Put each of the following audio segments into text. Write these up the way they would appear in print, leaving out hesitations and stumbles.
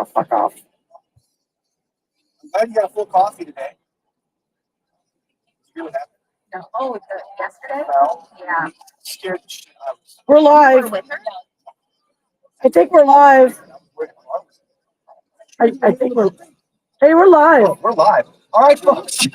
fuck off. I'm glad you got a full coffee today. Did you hear what happened? No. Oh, yesterday? No. Yeah. Scared the shit out of me. We're live. With her? I think we're live. I think we're. Hey, we're live. Oh, we're live. All right, folks.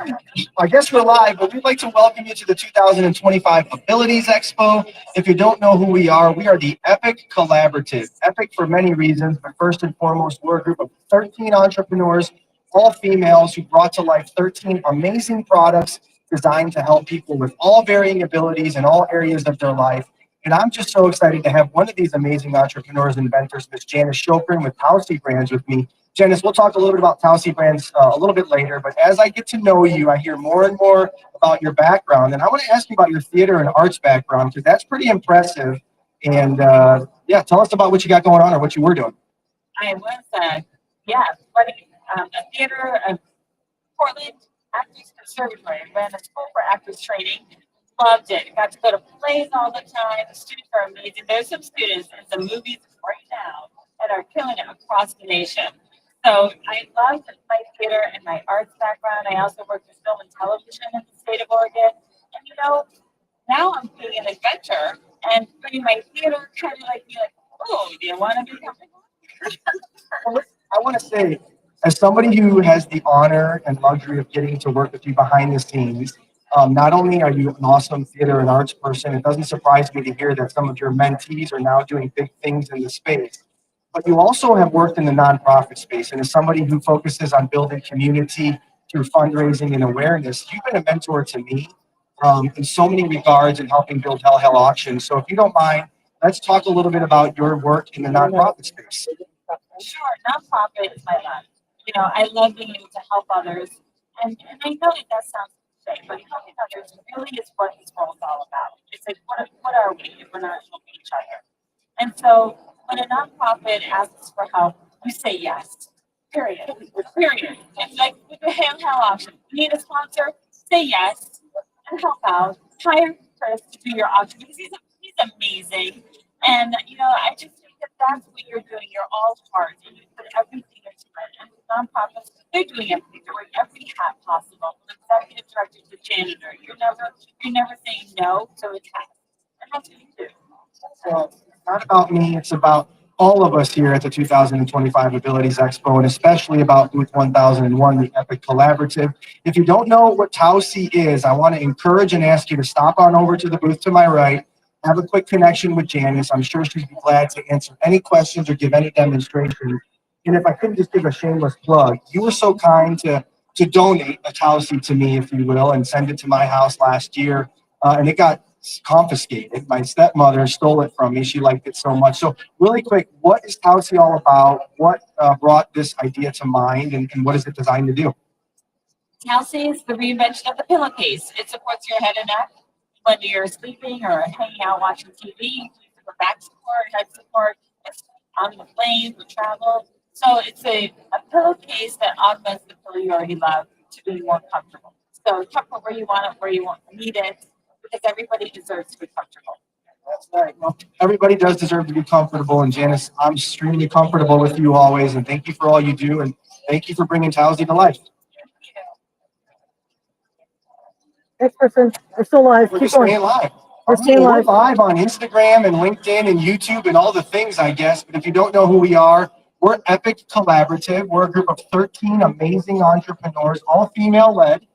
I guess we're live, but we'd like to welcome you to the 2025 Abilities Expo. If you don't know who we are the Epic Collaborative. Epic for many reasons, but first and foremost, we're a group of 13 entrepreneurs, all females, who brought to life 13 amazing products designed to help people with all varying abilities in all areas of their life. And I'm just so excited to have one of these amazing entrepreneurs and inventors, Miss Janice Chopin with Tausi Brands with me. Janice, we'll talk a little bit about Tausi Brands a little bit later, but as I get to know you, I hear more and more about your background. And I want to ask you about your theater and arts background, because that's pretty impressive. And yeah, tell us about what you got going on or what you were doing. I was, studying a theater of Portland Actors Conservatory. I ran a school for actors training. Loved it. Got to go to plays all the time. The students are amazing. There's some students in some movies right now that are killing it across the nation. So I love my theater and my arts background. I also worked with film and television in the state of Oregon. And now I'm doing an adventure and bringing my theater kind of like, oh, do you want to be coming? I want to say, as somebody who has the honor and luxury of getting to work with you behind the scenes, not only are you an awesome theater and arts person, it doesn't surprise me to hear that some of your mentees are now doing big things in the space. But you also have worked in the nonprofit space, and as somebody who focuses on building community through fundraising and awareness, you've been a mentor to me in so many regards in helping build Hell Auctions. So if you don't mind, let's talk a little bit about your work in the nonprofit space. Sure, nonprofit is my life. I love being able to help others, and I know it does sound cliche, but helping others really is what this world is all about. It's like, what are we if we're not helping each other? And so when a nonprofit asks for help, you say yes. Period. Period. It's like with the Hell Auction. You need a sponsor? Say yes and help out. Hire Chris to do your auction because he's amazing. And I just think that that's what you're doing. You're all heart and you put everything into it. And with nonprofits, they're doing everything. They're wearing every hat possible. From executive director to janitor. You're never saying no to a task. And that's what you do. Well, it's not about me, it's about all of us here at the 2025 Abilities Expo, and especially about Booth 1001, the Epic Collaborative. If you don't know what Tausi is, I want to encourage and ask you to stop on over to the booth to my right, have a quick connection with Janice. I'm sure she'd be glad to answer any questions or give any demonstration. And if I could just give a shameless plug, you were so kind to donate a Tausi to me, if you will, and send it to my house last year, and it got confiscated. My stepmother stole it from me. She liked it so much. So really quick, what is Tausi all about? What brought this idea to mind, and what is it designed to do? Tausi is the reinvention of the pillowcase. It supports your head and neck when you're sleeping or hanging out watching TV. For back support, head support, it's on the plane for travel. So it's a pillowcase that augments the pillow you already love to be more comfortable. So comfortable where you want it, where you need it, because everybody deserves to be comfortable. That's right. Well, everybody does deserve to be comfortable, and Janice, I'm extremely comfortable with you always, and thank you for all you do, and thank you for bringing Tausi to life. Next person. We're still live. We're Keep just going. staying live. We're staying We're live. live on Instagram and LinkedIn and YouTube and all the things, I guess. But if you don't know who we are, we're Epic Collaborative. We're a group of 13 amazing entrepreneurs, all female-led.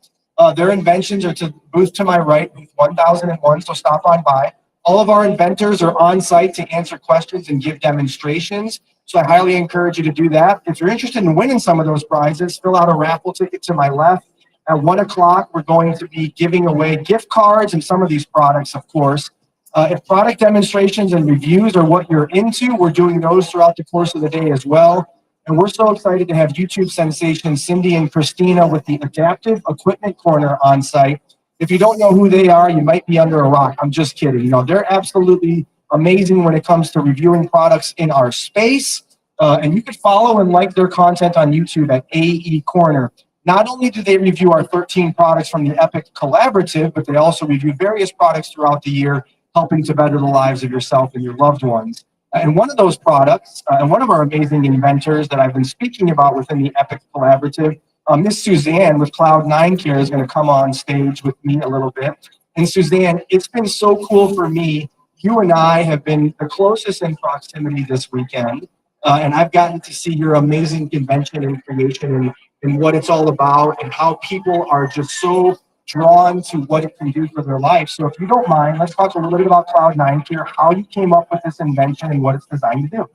Their inventions are to booth to my right, booth 1001, so stop on by. All of our inventors are on site to answer questions and give demonstrations. So I highly encourage you to do that. If you're interested in winning some of those prizes, fill out a raffle ticket to my left. At 1 o'clock, we're going to be giving away gift cards and some of these products, of course. If product demonstrations and reviews are what you're into, we're doing those throughout the course of the day as well. And we're so excited to have YouTube sensation Cindy and Christina with the Adaptive Equipment Corner on site. If you don't know who they are, you might be under a rock. I'm just kidding. They're absolutely amazing when it comes to reviewing products in our space. And you can follow and like their content on YouTube at AE Corner. Not only do they review our 13 products from the Epic Collaborative, but they also review various products throughout the year, helping to better the lives of yourself and your loved ones. And one of those products, and one of our amazing inventors that I've been speaking about within the Epic Collaborative, Miss Suzanne with Cloud9 Care is going to come on stage with me a little bit. And Suzanne, it's been so cool for me. You and I have been the closest in proximity this weekend. And I've gotten to see your amazing invention and creation and what it's all about and how people are just so drawn to what it can do for their life. So if you don't mind, let's talk a little bit about Cloud9 Care, how you came up with this invention and what it's designed to do.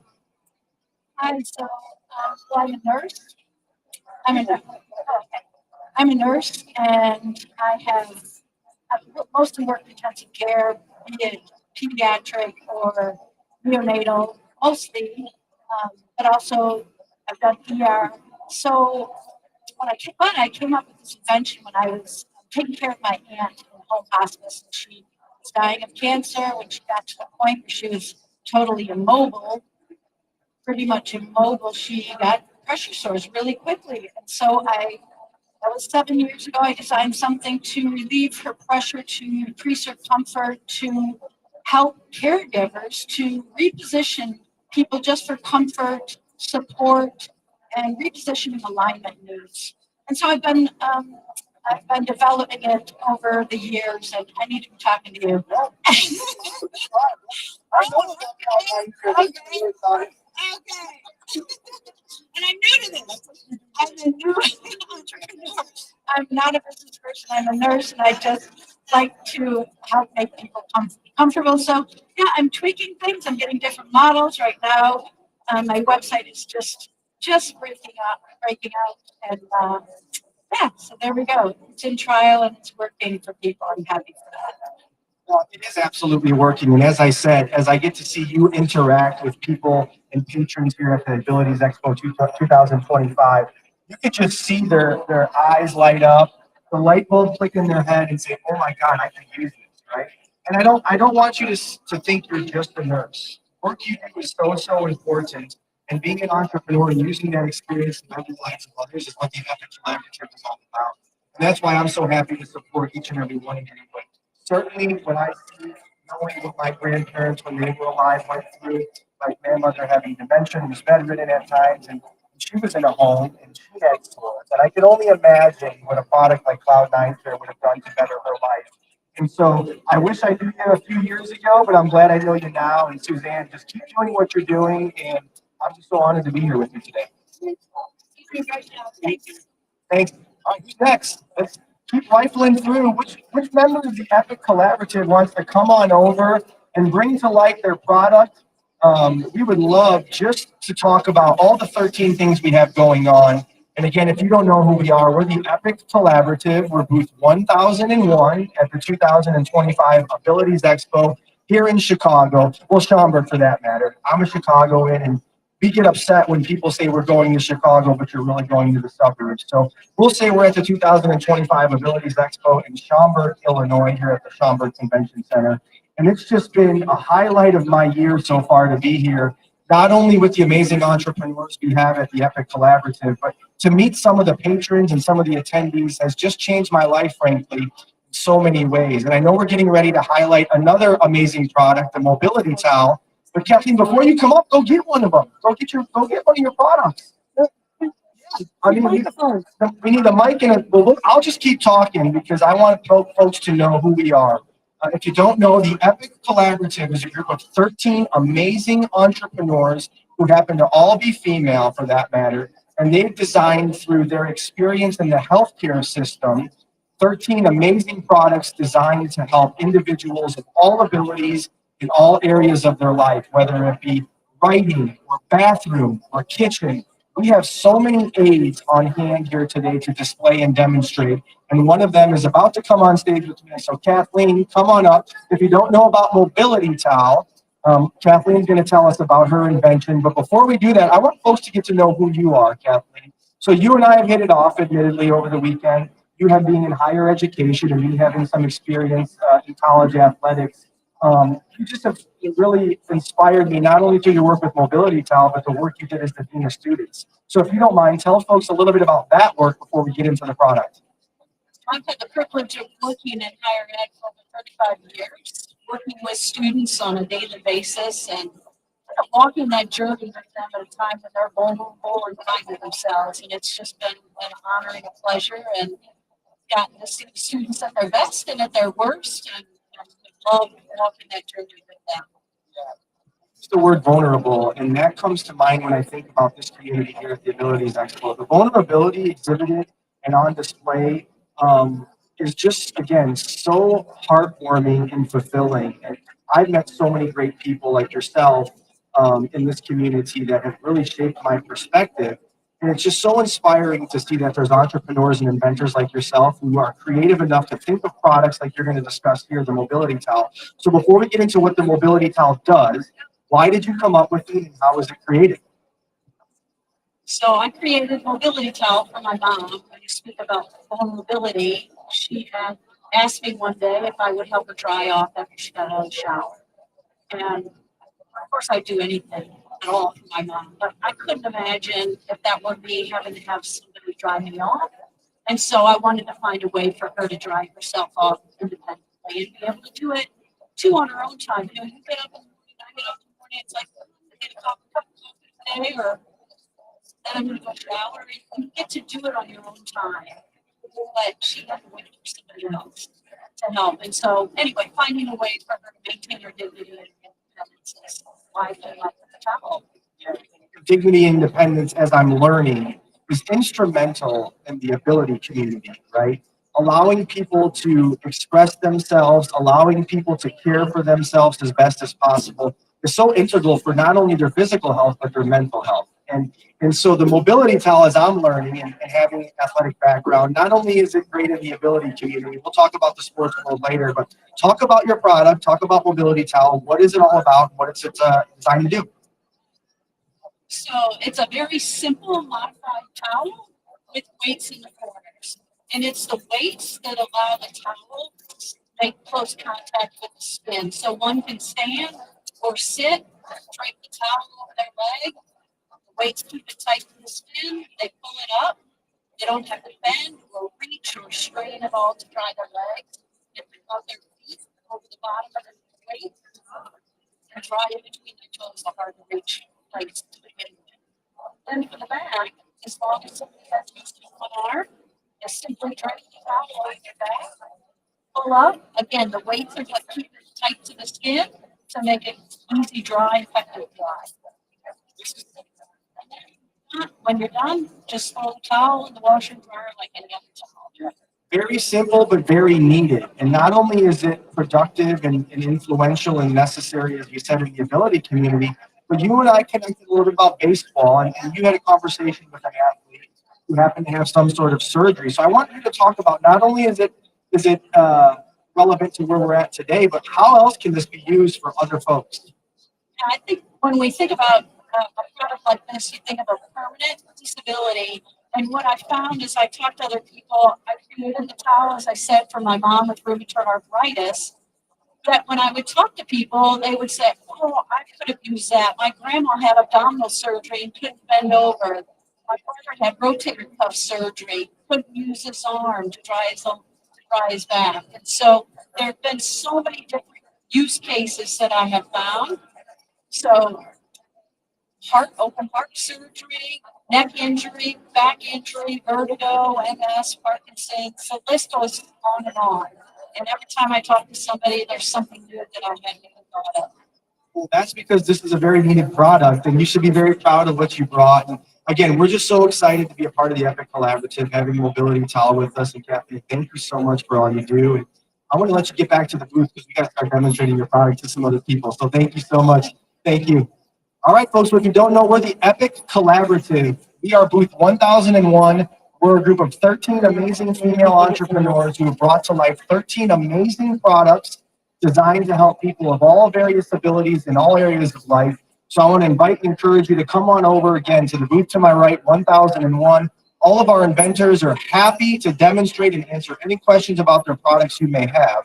Hi, so well, I'm a nurse. I'm a nurse. I'm a nurse, and I've mostly worked in intensive care, be it pediatric or neonatal, mostly, but also I've done ER. So when I came up with this invention when I was taking care of my aunt in home hospice, and she was dying of cancer. When she got to the point where she was totally immobile, pretty much immobile, she got pressure sores really quickly. And so that was 7 years ago, I designed something to relieve her pressure, to increase her comfort, to help caregivers to reposition people just for comfort, support, and repositioning alignment needs. And so I've been developing it over the years, and I need to be talking to you. Okay. And I'm new to this. I'm a new entrepreneur. I'm not a business person. I'm a nurse, and I just like to help make people comfortable. So yeah, I'm tweaking things. I'm getting different models right now. My website is just breaking out, and yeah. So there we go. It's in trial and it's working for people. I'm happy for that. Well, it is absolutely working. And as I said, as I get to see you interact with people and patrons here at the Abilities Expo 2025, you could just see their eyes light up, the light bulb click in their head and say, oh my God, I can use this, right? And I don't want you to think you're just a nurse. Work you do is so important. And being an entrepreneur and using that experience to better the lives of others is what the Epic Collaborative is all about. And that's why I'm so happy to support each and every one of you. But certainly when I see knowing what my grandparents when they were alive went through, my grandmother having dementia, was bedridden at times, and she was in a home and she had sores. And I could only imagine what a product like Cloud9 Care would have done to better her life. And so I wish I knew you a few years ago, but I'm glad I know you now. And Suzanne, just keep doing what you're doing. And I'm just so honored to be here with you today. Thank you. Thanks. All right, who's next? Let's keep rifling through. Which member of the Epic Collaborative wants to come on over and bring to light their product? We would love just to talk about all the 13 things we have going on. And again, if you don't know who we are, we're the Epic Collaborative. We're booth 1001 at the 2025 Abilities Expo here in Chicago. Well, Schaumburg for that matter. I'm a Chicagoan, and we get upset when people say we're going to Chicago, but you're really going to the suburbs. So we'll say we're at the 2025 Abilities Expo in Schaumburg, Illinois, here at the Schaumburg Convention Center. And it's just been a highlight of my year so far to be here, not only with the amazing entrepreneurs we have at the Epic Collaborative, but to meet some of the patrons and some of the attendees has just changed my life, frankly, in so many ways. And I know we're getting ready to highlight another amazing product, the mobility towel. But Kathleen, before you come up, go get one of them. Go get one of your products. I mean, we need a mic and I'll just keep talking because I want folks to know who we are. If you don't know, the Epic Collaborative is a group of 13 amazing entrepreneurs who happen to all be female for that matter. And they've designed through their experience in the healthcare system, 13 amazing products designed to help individuals of all abilities in all areas of their life, whether it be writing or bathroom or kitchen. We have so many aids on hand here today to display and demonstrate. And one of them is about to come on stage with me. So Kathleen, come on up. If you don't know about Mobility Towel, Kathleen's going to tell us about her invention. But before we do that, I want folks to get to know who you are, Kathleen. So you and I have hit it off, admittedly, over the weekend. You have been in higher education and me having some experience in college athletics. You just have really inspired me, not only through your work with Mobility Towel, but the work you did as the Dean of Students. So if you don't mind, tell folks a little bit about that work before we get into the product. I've had the privilege of working in higher ed for over 35 years, working with students on a daily basis and of walking that journey with them at a time when they're vulnerable and finding themselves. And it's just been an honor and a pleasure, and gotten to see the students at their best and at their worst, and love walking that journey with them. It's the word vulnerable, and that comes to mind when I think about this community here at the Abilities Expo. The vulnerability exhibited and on display is just, again, so heartwarming and fulfilling. And I've met so many great people like yourself in this community that have really shaped my perspective. And it's just so inspiring to see that there's entrepreneurs and inventors like yourself who are creative enough to think of products like you're going to discuss here, the mobility towel. So before we get into what the mobility towel does, why did you come up with it and how was it created? So I created mobility towel for my mom. When you speak about vulnerability, she had asked me one day if I would help her dry off after she got out of the shower. And of course, I'd do anything at all for my mom, but I couldn't imagine if that would be having to have somebody dry me off. And so I wanted to find a way for her to dry herself off independently and be able to do it too on her own time. You know, you get up in the morning, I get up in the morning, it's like, I get a cup of coffee today, or then I'm gonna go shower. You get to do it on your own time. But she had to wait for somebody else to help. And so anyway, finding a way for her to maintain her dignity and independence is why I came up with the towel. Dignity and independence, as I'm learning, is instrumental in the ability community, right? Allowing people to express themselves, allowing people to care for themselves as best as possible is so integral for not only their physical health, but their mental health. And so the mobility towel, as I'm learning and having an athletic background, not only is it great in the ability community, we'll talk about the sports world later, but talk about your product, talk about mobility towel. What is it all about? What is it designed to do? So it's a very simple modified towel with weights in the corners. And it's the weights that allow the towel to make close contact with the skin. So one can stand or sit, drape the towel over their leg. The weights keep it tight to the skin. They pull it up. They don't have to bend or reach or strain at all to dry their legs. They pick up their feet over the bottom of the weight and dry in between their toes, the hard to reach place to begin with. Then for the back, as long as somebody has used one arm, just simply drape the towel over your back. Pull up. Again, the weights are what keep it tight to the skin to make it easy dry, effective dry. When you're done, just throw the towel in the washer and dryer like any other towel. Very simple, but very needed. And not only is it productive and influential and necessary, as you said, in the ability community, but you and I connected a little bit about baseball, and you had a conversation with an athlete who happened to have some sort of surgery. So I want you to talk about not only is it relevant to where we're at today, but how else can this be used for other folks? I think when we think about a product like this, you think of a permanent disability. And what I found is I talked to other people. I created the towel, as I said, for my mom with rheumatoid arthritis. That when I would talk to people, they would say, "Oh, I could have used that. My grandma had abdominal surgery and couldn't bend over. My brother had rotator cuff surgery, couldn't use his arm to dry his back." And so there have been so many different use cases that I have found. So open heart surgery, neck injury, back injury, vertigo, MS, Parkinson's. The list goes on and on. And every time I talk to somebody, there's something new that I hadn't even thought of. Well, that's because this is a very needed product, and you should be very proud of what you brought. And again, we're just so excited to be a part of the Epic Collaborative, having Mobility Towel with us. And Kathy, thank you so much for all you do. And I want to let you get back to the booth because we got to start demonstrating your product to some other people. So thank you so much. Thank you. All right, folks, if you don't know, we're the Epic Collaborative. We are booth 1001. We're a group of 13 amazing female entrepreneurs who have brought to life 13 amazing products designed to help people of all various abilities in all areas of life. So I want to invite and encourage you to come on over again to the booth to my right, 1001. All of our inventors are happy to demonstrate and answer any questions about their products you may have.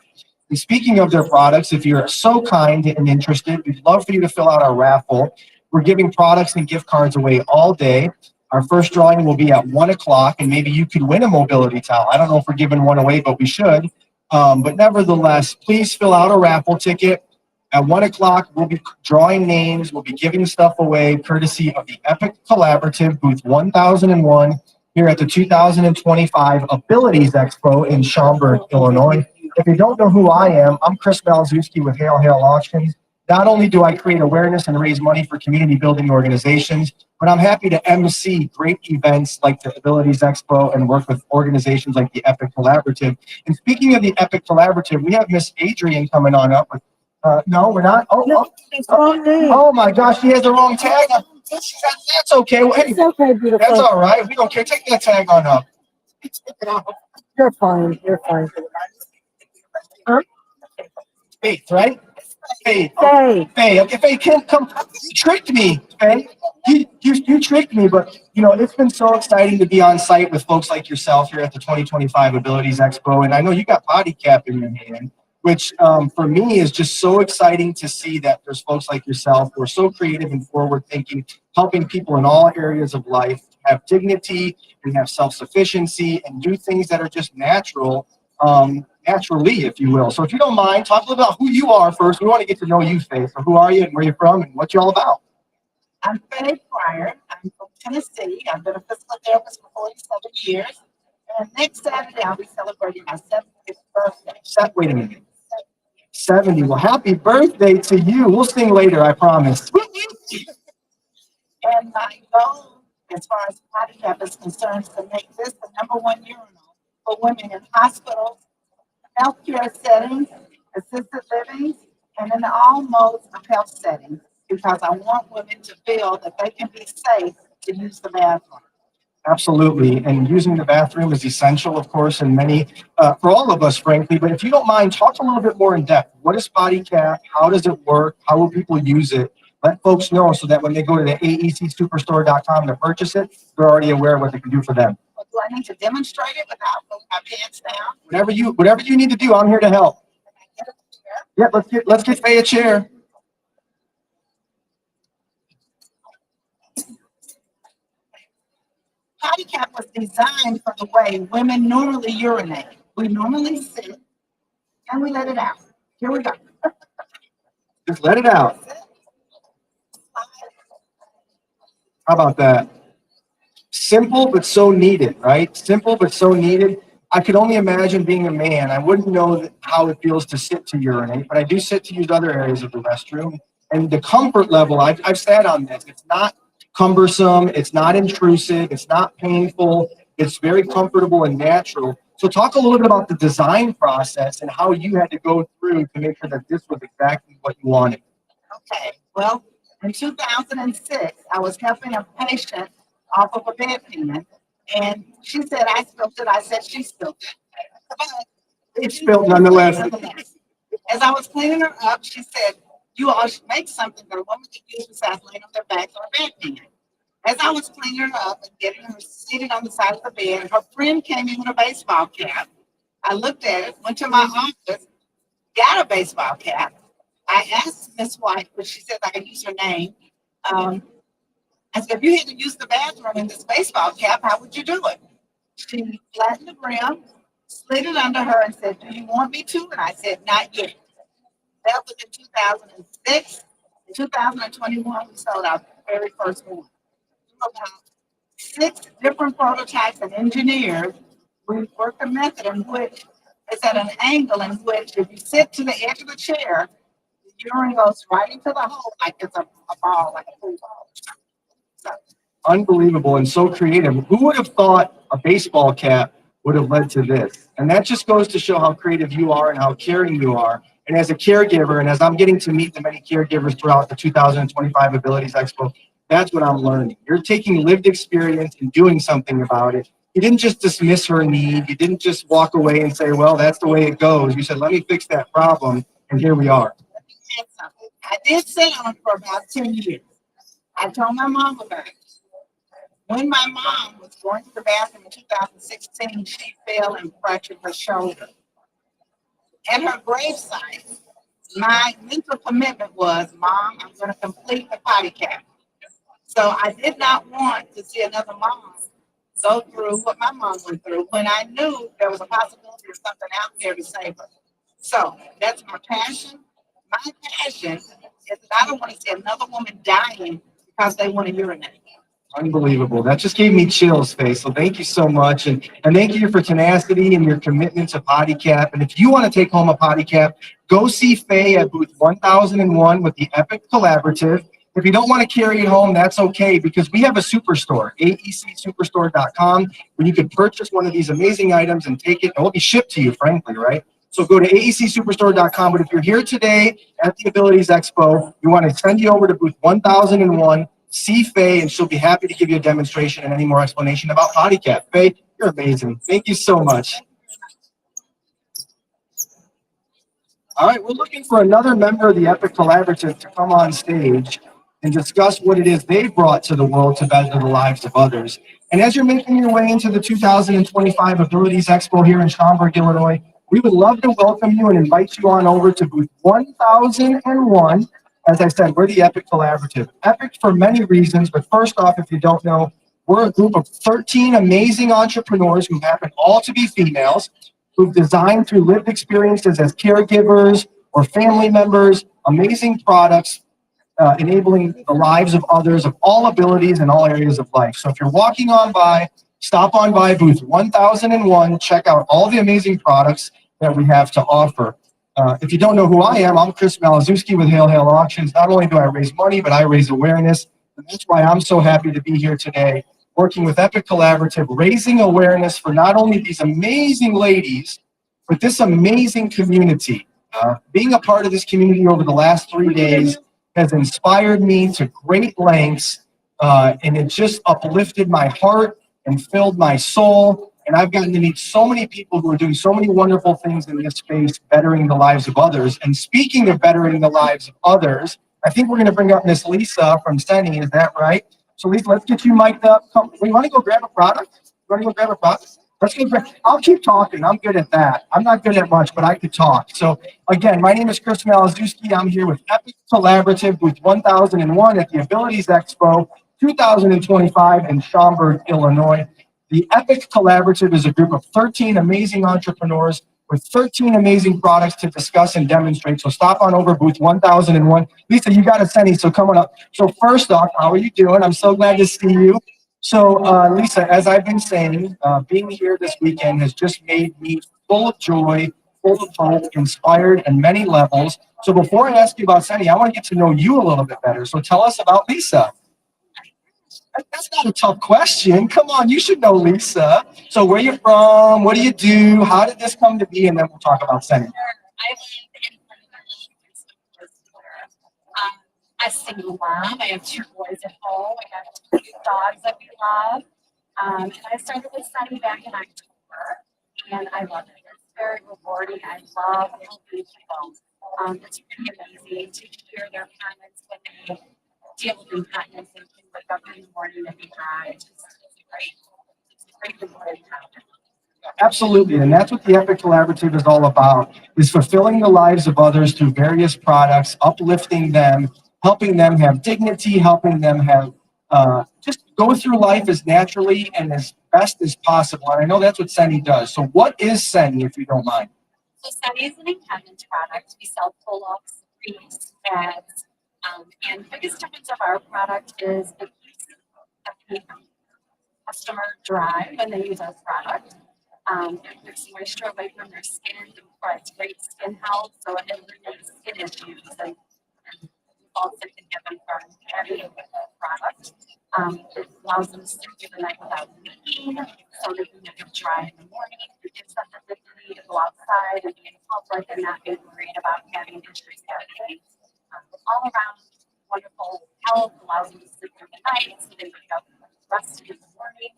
And speaking of their products, if you're so kind and interested, we'd love for you to fill out our raffle. We're giving products and gift cards away all day. Our first drawing will be at 1 o'clock, and maybe you could win a mobility towel. I don't know if we're giving one away, but we should. But nevertheless, please fill out a raffle ticket. At 1 o'clock, we'll be drawing names. We'll be giving stuff away courtesy of the Epic Collaborative, booth 1001, here at the 2025 Abilities Expo in Schaumburg, Illinois. If you don't know who I am, I'm Chris Malzewski with Hail Hail Auctions. Not only do I create awareness and raise money for community building organizations, but I'm happy to MC great events like the Abilities Expo and work with organizations like the Epic Collaborative. And speaking of the Epic Collaborative, we have Miss Adrian coming on up with no, we're not. Oh my gosh, she has the wrong tag. That's okay. Well, hey, It's okay, beautiful. that's all right. We don't care. Take that tag on up. You're fine. You're fine. Huh? Faith, right? Faith. Hey, Faye, okay, Faye, come. You tricked me, Faye. You tricked me, but it's been so exciting to be on site with folks like yourself here at the 2025 Abilities Expo, and I know you got body cap in your hand, which for me is just so exciting to see that there's folks like yourself who are so creative and forward thinking, helping people in all areas of life have dignity and have self-sufficiency and do things that are just natural. Naturally, if you will. So if you don't mind, talk a little about who you are first. We want to get to know you, Faye. So who are you and where you're from and what you're all about? I'm Faye Pryor. I'm from Tennessee. I've been a physical therapist for 47 years. And next Saturday, I'll be celebrating my 70th birthday. Wait a minute. 70. Well, happy birthday to you. We'll sing later, I promise. And my goal, as far as body cap is concerned, is to make this the #1 urinal for women in hospitals, healthcare settings, assisted living, and in all modes of health settings, because I want women to feel that they can be safe to use the bathroom. Absolutely. And using the bathroom is essential, of course, in many, for all of us, frankly. But if you don't mind, talk a little bit more in depth. What is body cap? How does it work? How will people use it? Let folks know so that when they go to the aecsuperstore.com to purchase it, they're already aware of what they can do for them. But do I need to demonstrate it without putting my pants down? Whatever you need to do, I'm here to help. Yeah, let's get Faye a chair. Potty cap was designed for the way women normally urinate. We normally sit and we let it out. Here we go. Just let it out. How about that? Simple, but so needed, right? Simple, but so needed. I could only imagine being a man. I wouldn't know how it feels to sit to urinate, but I do sit to use other areas of the restroom. And the comfort level, I've sat on this. It's not cumbersome. It's not intrusive. It's not painful. It's very comfortable and natural. So talk a little bit about the design process and how you had to go through to make sure that this was exactly what you wanted. Okay, well, in 2006, I was helping a patient off of a bedpan, and she said, I spilled it. I said, she spilled it. But It's spilled nonetheless. as I was cleaning her up, she said, you all should make something that a woman could use besides laying on their back on a bedpan. As I was cleaning her up and getting her seated on the side of the bed, her friend came in with a baseball cap. I looked at it, went to my office, got a baseball cap. I asked Miss White, but she said I could use her name. I said, if you had to use the bathroom in this baseball cap, how would you do it? She flattened the brim, slid it under her, and said, do you want me to? And I said, not yet. That was in 2006. In 2021, we sold our very first one. About 6 different prototypes and engineers. We worked a method in which it's at an angle in which if you sit to the edge of the chair, the urine goes right into the hole like it's a ball, like a pool ball. So, Unbelievable and so creative. Who would have thought a baseball cap would have led to this? And that just goes to show how creative you are and how caring you are. And as a caregiver, and as I'm getting to meet the many caregivers throughout the 2025 Abilities Expo, that's what I'm learning. You're taking lived experience and doing something about it. You didn't just dismiss her need. You didn't just walk away and say, well, that's the way it goes. You said, let me fix that problem. And here we are. I did sit on it for about 10 years. I told my mom about it. When my mom was going to the bathroom in 2016, she fell and fractured her shoulder. At her gravesite, my mental commitment was, Mom, I'm going to complete the potty cap. So I did not want to see another mom go through what my mom went through when I knew there was a possibility of something out there to save her. So that's my passion, My passion is that I don't want to see another woman dying because they want to urinate. Unbelievable. That just gave me chills, Faye. So thank you so much. And thank you for tenacity and your commitment to Potty Cap. And if you want to take home a Potty Cap, go see Faye at booth 1001 with the Epic Collaborative. If you don't want to carry it home, that's okay because we have a superstore, aecsuperstore.com, where you can purchase one of these amazing items and take it. It will be shipped to you, frankly, right? So go to aecsuperstore.com. But if you're here today at the Abilities Expo, we want to send you over to booth 1001. See Faye, and she'll be happy to give you a demonstration and any more explanation about Potty Cap. Faye, you're amazing. Thank you so much. All right, we're looking for another member of the Epic Collaborative to come on stage and discuss what it is they've brought to the world to better the lives of others. And as you're making your way into the 2025 Abilities Expo here in Schaumburg, Illinois, we would love to welcome you and invite you on over to booth 1001. As I said, we're the Epic Collaborative. Epic for many reasons, but first off, if you don't know, we're a group of 13 amazing entrepreneurs who happen all to be females, who've designed through lived experiences as caregivers or family members, amazing products, enabling the lives of others of all abilities and all areas of life. So if you're walking on by, stop on by booth 1001, check out all the amazing products that we have to offer. If you don't know who I am, I'm Chris Malazewski with Hail Hail Auctions. Not only do I raise money, but I raise awareness. And that's why I'm so happy to be here today, working with Epic Collaborative, raising awareness for not only these amazing ladies, but this amazing community. Being a part of this community over the last 3 days has inspired me to great lengths, and it just uplifted my heart and filled my soul. And I've gotten to meet so many people who are doing so many wonderful things in this space, bettering the lives of others. And speaking of bettering the lives of others, I think we're going to bring up Miss Lisa from Senny. Is that right? So Lisa, let's get you mic'd up. Come, we want to go grab a product? You want to go grab a product? Let's go grab. I'll keep talking. I'm good at that. I'm not good at much, but I could talk. So again, my name is Chris Malazewski. I'm here with Epic Collaborative booth 1001 at the Abilities Expo 2025 in Schaumburg, Illinois. The Epic Collaborative is a group of 13 amazing entrepreneurs with 13 amazing products to discuss and demonstrate. So stop on over booth 1001. Lisa, you got a Senny, so come on up. So first off, how are you doing? I'm so glad to see you. So Lisa, as I've been saying, being here this weekend has just made me full of joy, full of hope, inspired on many levels. So before I ask you about Senny, I want to get to know you a little bit better. So tell us about Lisa. That's not a tough question. Come on, you should know Lisa. So where you from? What do you do? How did this come to be? And then we'll talk about Senny. I live in a single mom. I have 2 boys at home. I have 2 dogs that we love. And I started with Sunny back in October, and I love it. It's very rewarding. I love helping people. It's pretty amazing to hear their comments when they deal with incontinence and can wake up in the morning and be dry. It's a great rewarding time. Absolutely, and that's what the Epic Collaborative is all about, is fulfilling the lives of others through various products, uplifting them, helping them have dignity, helping them have just go through life as naturally and as best as possible. And I know that's what Senny does. So what is Senny, if you don't mind? So Sunny is an incontinence product. We sell pull-ups, grease, pads, and the biggest difference of our product is it keeps the customer dry when they use our product. It takes moisture away from their skin and provides great skin health, so it eliminates skin issues and results that can happen from having a product. It allows them to sleep through the night without leaking, so they can get dry in the morning. It gives them the ability to go outside and be in public and not be worried about having issues happening. All around wonderful health, allows them to sleep through the night, so they wake up rested in the morning.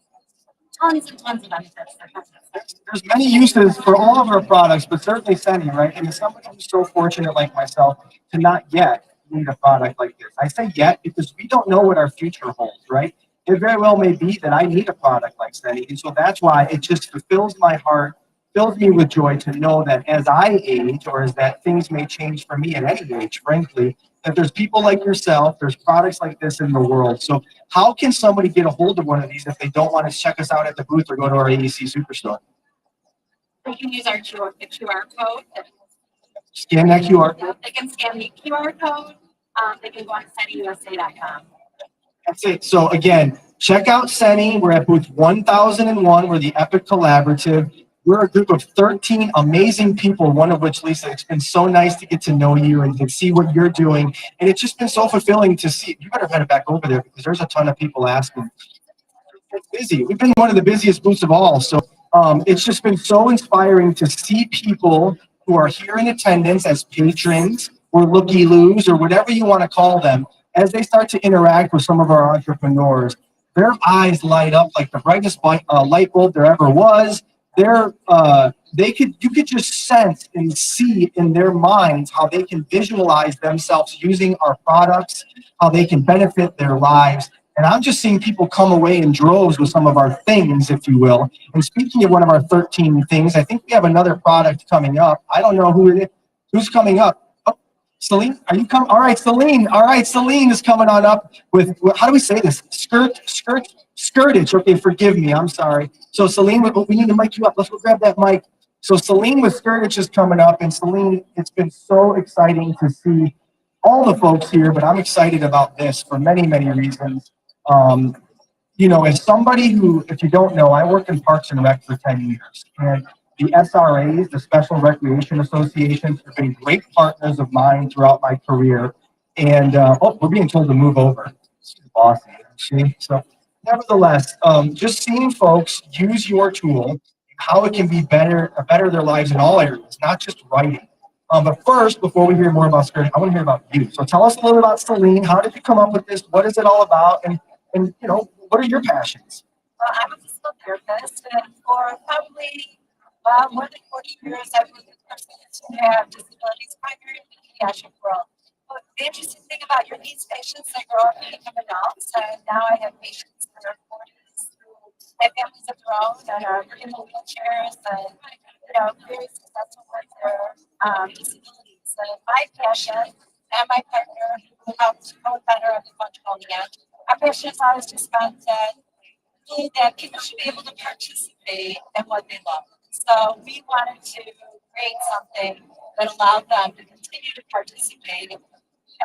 Tons and tons of benefits that come with it. There's many uses for all of our products, but certainly Senny, right? And as somebody who's so fortunate like myself to not yet need a product like this. I say yet because we don't know what our future holds, right? It very well may be that I need a product like Senny. And so that's why it just fulfills my heart, fills me with joy to know that as I age, or as that things may change for me at any age, frankly, that there's people like yourself, there's products like this in the world. So how can somebody get a hold of one of these if they don't want to check us out at the booth or go to our AEC Superstore? They can use our QR code. Scan that QR code. They can scan the QR code. They can go on SennyUSA.com. That's it. So again, check out Seni. We're at booth 1001. We're the Epic Collaborative. We're a group of 13 amazing people, one of which, Lisa, it's been so nice to get to know you and to see what you're doing. And it's just been so fulfilling to see. You better head back over there because there's a ton of people asking. It's busy. We've been one of the busiest booths of all. So it's just been so inspiring to see people who are here in attendance as patrons or looky-loos or whatever you want to call them, as they start to interact with some of our entrepreneurs. Their eyes light up like the brightest light bulb there ever was. You could just sense and see in their minds how they can visualize themselves using our products, how they can benefit their lives. And I'm just seeing people come away in droves with some of our things, if you will. And speaking of one of our 13 things, I think we have another product coming up. I don't know who it is. Who's coming up? Oh, Celine, are you coming? All right, Celine. All right, Celine is coming on up with, how do we say this? Skirtage. Okay, forgive me. I'm sorry. So Celine, we need to mic you up. Let's go grab that mic. So Celine with Skirtage is coming up. And Celine, it's been so exciting to see all the folks here, but I'm excited about this for many, many reasons. Um, as somebody who, if you don't know, I worked in Parks and Rec for 10 years. And the SRAs, the Special Recreation Associations, have been great partners of mine throughout my career. And, we're being told to move over. She's bossy, isn't she? So, nevertheless, just seeing folks use your tool, how it can be better their lives in all areas, not just writing. But first, before we hear more about Skirt, I want to hear about you. So tell us a little about Celine. How did you come up with this? What is it all about? And what are your passions? Well, I'm a physical therapist, and for probably more than 40 years, I've worked with persons who have disabilities, primarily in the pediatric world. But the interesting thing about your needs patients, they grow up and become adults, and now I have patients in their 40s who have families of their own and are in wheelchairs and very successful with their disabilities. And my passion and my partner, who helps co-founder of the fund called the End, our passion is always just found that people should be able to participate in what they love. So we wanted to create something that allowed them to continue to participate,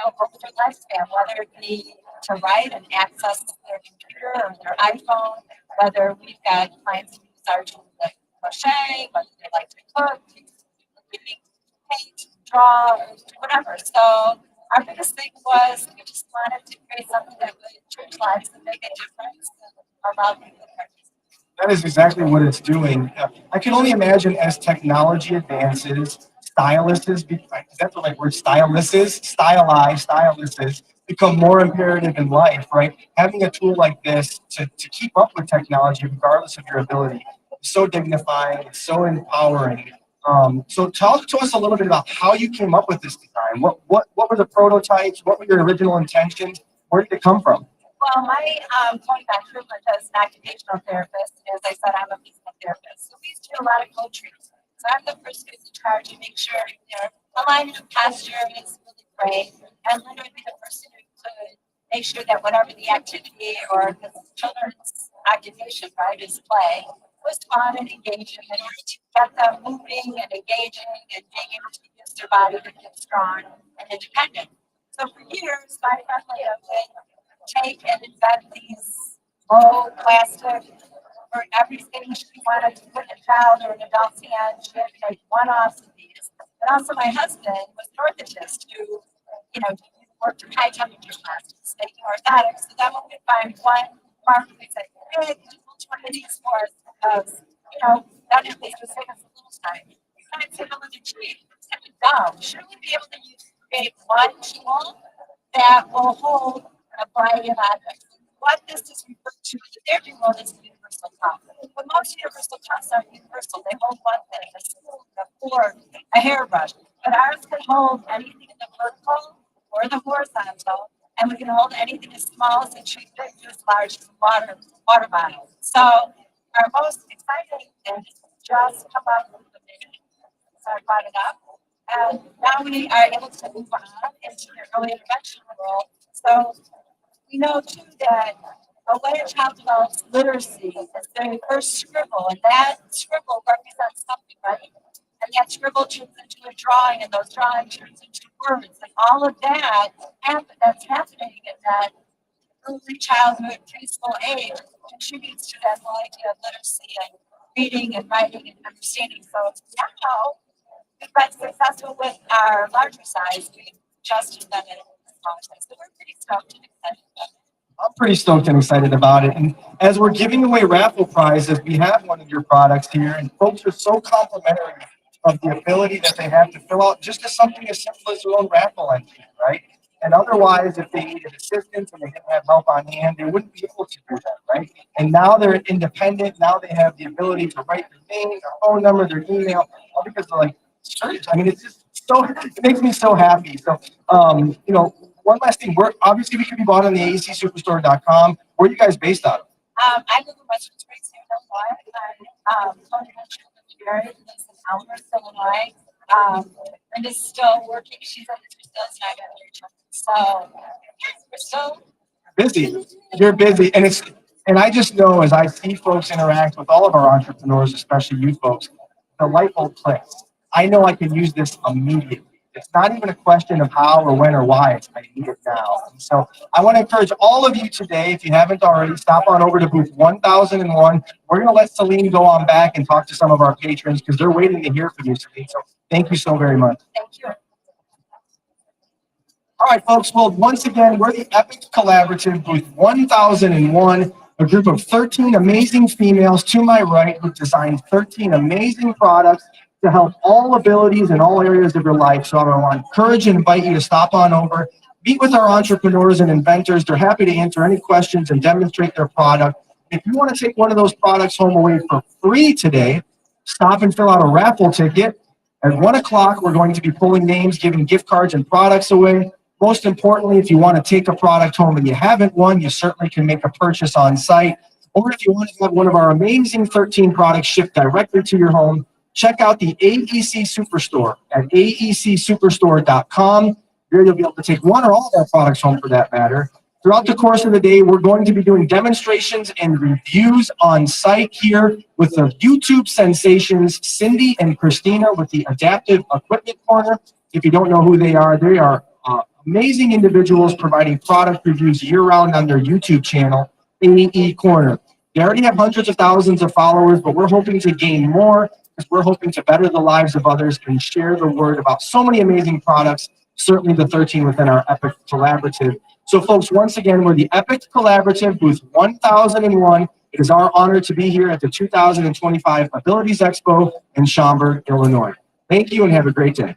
over their lifespan, whether it be to write and access their computer or their iPhone, whether we've got clients who use our tools like crochet, whether they like to cook, paint, draw, or whatever. So our biggest thing was we just wanted to create something that would change lives and make a difference and allow people to participate. That is exactly what it's doing. I can only imagine as technology advances, that's the right word, stylists become more imperative in life, right? Having a tool like this to keep up with technology, regardless of your ability, is so dignifying, it's so empowering. So talk to us a little bit about how you came up with this design. What were the prototypes? What were your original intentions? Where did it come from? Well, my going back through as an occupational therapist, as I said, I'm a physical therapist. So we used to do a lot of coaching. So I'm the person who's in charge to make sure their alignment of posture is really great, and literally be the person who could make sure that whatever the activity or the children's occupation, right, is play, was fun and engaging, and get them moving and engaging and being able to use their body to get strong and independent. So for years, my family would take and invent these low plastic for everything she wanted to put in a child or an adult's hand. She had to make one-offs of these. And also my husband was an orthotist who, worked in high temperature plastics, making orthotics. So then when we find one market, we say, hey, could you build one of these for us? Because, that at least would save us a little time. You might say, well, it's cheap. It's kind of dumb. Shouldn't we be able to create one tool that will hold a variety of objects? What this is referred to in the therapy world is universal cuff. But most universal cuffs aren't universal. They hold one thing, a spoon, a fork, a hairbrush. But ours can hold anything in the vertical or the horizontal, and we can hold anything as small as a tree big to as large as a water bottle. So our most exciting thing is just come up with the vision. So I brought it up. And now we are able to move on into the early intervention world. So we know too that a way a child develops literacy is their first scribble, and that scribble represents something, right? And that scribble turns into a drawing, and those drawings turns into words, and all of that that's happening in that early childhood, preschool age contributes to that whole idea of literacy and reading and writing and understanding. So now we've been successful with our larger size. We've adjusted them in small size. So we're pretty stoked and excited about it. I'm pretty stoked and excited about it. And as we're giving away raffle prizes, we have one of your products here, and folks are so complimentary of the ability that they have to fill out just as something as simple as their own raffle entry, right? And otherwise, if they needed assistance and they didn't have help on hand, they wouldn't be able to do that, right? And now they're independent. Now they have the ability to write their name, their phone number, their email, all because they're like, I mean, it's just so, it makes me so happy. So, you know, one last thing, we can be bought on the aecsuperstore.com. Where are you guys based out of? I live in Western Springs, Illinois. Tony married, lives in Elmhurst, Illinois. Linda's still working. She's at the sales and I got married. So we're still Busy. You're busy. And I just know as I see folks interact with all of our entrepreneurs, especially you folks, the light bulb clicks. I know I can use this immediately. It's not even a question of how or when or why. It's I need it now. And so I want to encourage all of you today, if you haven't already, stop on over to booth 1001. We're going to let Celine go on back and talk to some of our patrons because they're waiting to hear from you, Celine. So thank you so very much. thank you. All right, folks. Well, once again, we're the Epic Collaborative, booth 1001, a group of 13 amazing females to my right who designed 13 amazing products to help all abilities in all areas of your life. So I want to encourage and invite you to stop on over, meet with our entrepreneurs and inventors. They're happy to answer any questions and demonstrate their product. If you want to take one of those products home away for free today, stop and fill out a raffle ticket. At 1 o'clock, we're going to be pulling names, giving gift cards and products away. Most importantly, if you want to take a product home and you haven't won, you certainly can make a purchase on site. Or if you want to have one of our amazing 13 products shipped directly to your home, check out the AEC Superstore at aecsuperstore.com. Here you'll be able to take one or all of our products home for that matter. Throughout the course of the day, we're going to be doing demonstrations and reviews on site here with the YouTube sensations, Cindy and Christina with the Adaptive Equipment Corner. If you don't know who they are amazing individuals providing product reviews year-round on their YouTube channel, AE Corner. They already have hundreds of thousands of followers, but we're hoping to gain more because we're hoping to better the lives of others and share the word about so many amazing products, certainly the 13 within our Epic Collaborative. So folks, once again, we're the Epic Collaborative, booth 1001. It is our honor to be here at the 2025 Abilities Expo in Schaumburg, Illinois. Thank you and have a great day.